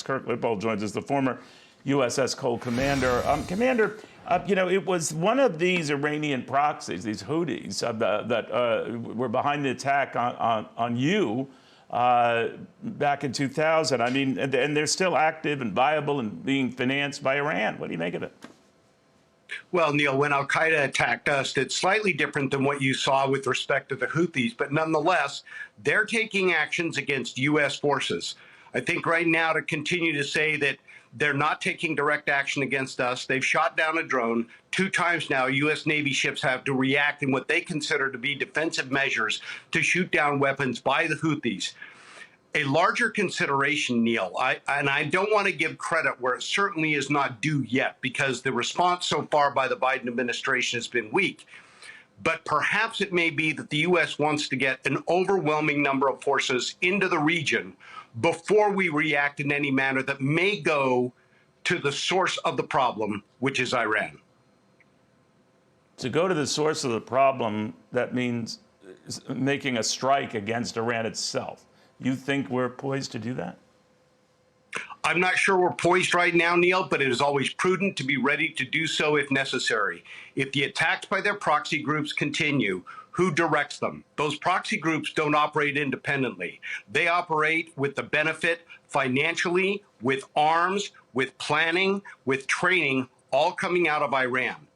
Kirk Lippold joins us, the former USS Cole commander. Commander, it was one of these Iranian proxies, these Houthis, that were behind the attack on you back in 2000. I mean, and they're still active and viable and being financed by Iran. What do you make of it? Well, Neil, when al-Qaeda attacked us, it's slightly different than what you saw with respect to the Houthis, but nonetheless, they're taking actions against U.S. forces. I think right now to continue to say that they're not taking direct action against us. They've shot down a drone. 2 times now, U.S. Navy ships have to react in what they consider to be defensive measures to shoot down weapons by the Houthis. A larger consideration, Neil, and I don't want to give credit where it certainly is not due yet, because the response so far by the Biden administration has been weak. But perhaps it may be that the U.S. wants to get an overwhelming number of forces into the region before we react in any manner that may go to the source of the problem, which is Iran. To go to the source of the problem, that means making a strike against Iran itself. You think we're poised to do that? I'm not sure we're poised right now, Neil, but it is always prudent to be ready to do so if necessary. If the attacks by their proxy groups continue, who directs them? Those proxy groups don't operate independently. They operate with the benefit financially, with arms, with planning, with training, all coming out of Iran.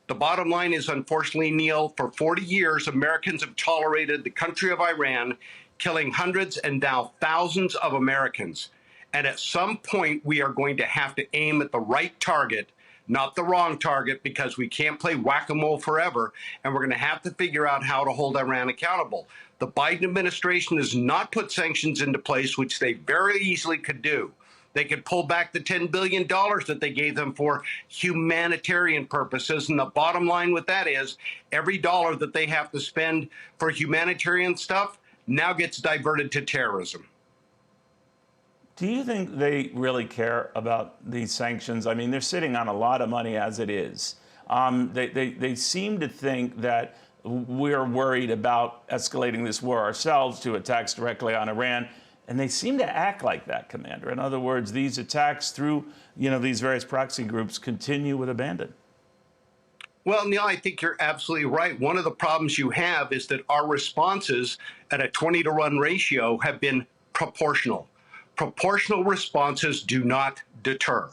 The bottom line is, unfortunately, Neil, for 40 years, Americans have tolerated the country of Iran, killing hundreds and now thousands of Americans. And at some point, we are going to have to aim at the right target, not the wrong target, because we can't play whack-a-mole forever. And we're going to have to figure out how to hold Iran accountable. The Biden administration has not put sanctions into place, which they very easily could do. They could pull back the $10 billion that they gave them for humanitarian purposes. And the bottom line with that is every dollar that they have to spend for humanitarian stuff now gets diverted to terrorism. Do you think they really care about these sanctions? I mean, they're sitting on a lot of money as it is. They seem to think that we're worried about escalating this war ourselves to attacks directly on Iran. And they seem to act like that, Commander. In other words, these attacks through, these various proxy groups continue with abandon. Well, Neil, I think you're absolutely right. One of the problems you have is that our responses at a 20-to-1 ratio have been proportional. Proportional responses do not deter.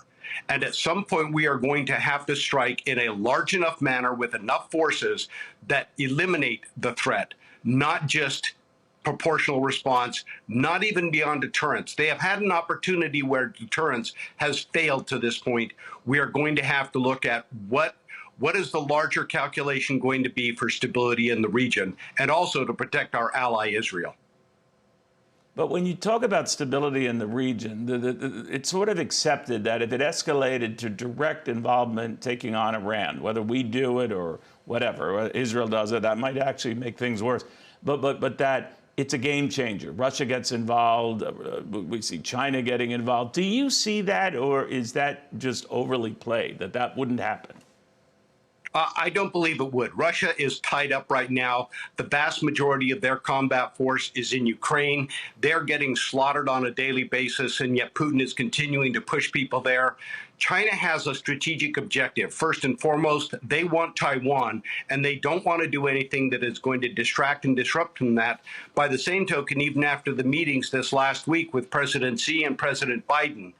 And at some point, we are going to have to strike in a large enough manner with enough forces that eliminate the threat, not just proportional response, not even beyond deterrence. They have had an opportunity where deterrence has failed to this point. We are going to have to look at what is the larger calculation going to be for stability in the region, and also to protect our ally Israel. But when you talk about stability in the region, it's sort of accepted that if it escalated to direct involvement taking on Iran, whether we do it or whatever, Israel does it, that might actually make things worse. But that it's a game changer. Russia gets involved. We see China getting involved. Do you see that, or is that just overly played, that wouldn't happen? I don't believe it would. Russia is tied up right now. The vast majority of their combat force is in Ukraine. They're getting slaughtered on a daily basis, and yet Putin is continuing to push people there. China has a strategic objective. First and foremost, they want Taiwan, and they don't want to do anything that is going to distract and disrupt from that. By the same token, even after the meetings this last week with President Xi and President Biden,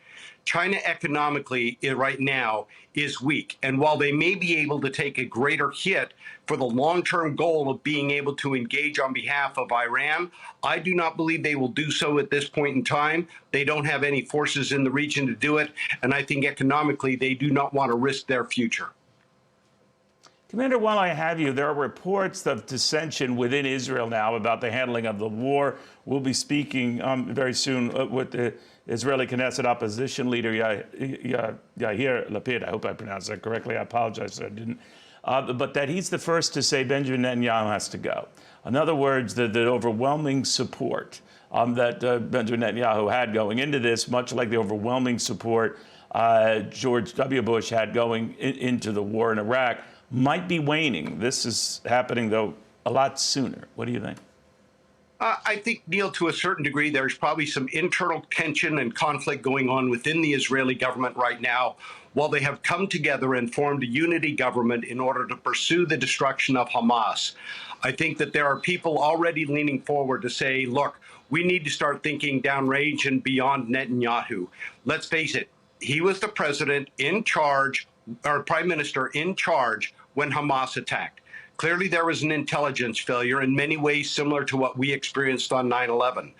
China economically right now is weak. And while they may be able to take a greater hit for the long-term goal of being able to engage on behalf of Iran, I do not believe they will do so at this point in time. They don't have any forces in the region to do it. And I think economically, they do not want to risk their future. Commander, while I have you, there are reports of dissension within Israel now about the handling of the war. We'll be speaking very soon with the Israeli Knesset opposition leader, Yair Lapid. I hope I pronounced that correctly. I apologize if I didn't. But that he's the first to say Benjamin Netanyahu has to go. In other words, the overwhelming support that Benjamin Netanyahu had going into this, much like the overwhelming support George W. Bush had going into the war in Iraq, might be waning. This is happening, though, a lot sooner. What do you think? I think, Neil, to a certain degree, there's probably some internal tension and conflict going on within the Israeli government right now, while they have come together and formed a unity government in order to pursue the destruction of Hamas. I think that there are people already leaning forward to say, look, we need to start thinking downrange and beyond Netanyahu. Let's face it, he was the president in charge, or prime minister in charge when Hamas attacked. Clearly, there was an intelligence failure in many ways similar to what we experienced on 9/11.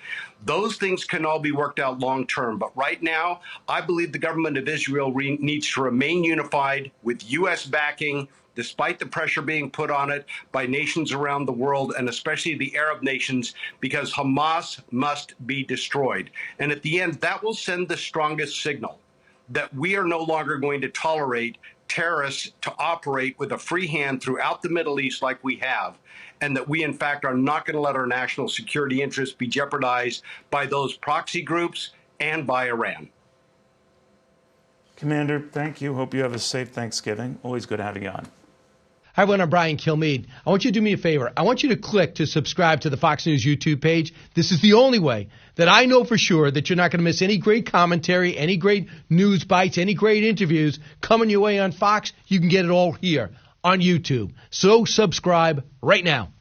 Those things can all be worked out long term. But right now, I believe the government of Israel needs to remain unified with U.S. backing, despite the pressure being put on it by nations around the world, and especially the Arab nations, because Hamas must be destroyed. And at the end, that will send the strongest signal that we are no longer going to tolerate terrorists to operate with a free hand throughout the Middle East like we have, and that we, in fact, are not going to let our national security interests be jeopardized by those proxy groups and by Iran. Commander, thank you. Hope you have a safe Thanksgiving. Always good having you on. Hi, everyone. I'm Brian Kilmeade. I want you to do me a favor. I want you to click to subscribe to the Fox News YouTube page. This is the only way that I know for sure that you're not going to miss any great commentary, any great news bites, any great interviews coming your way on Fox. You can get it all here on YouTube. So subscribe right now.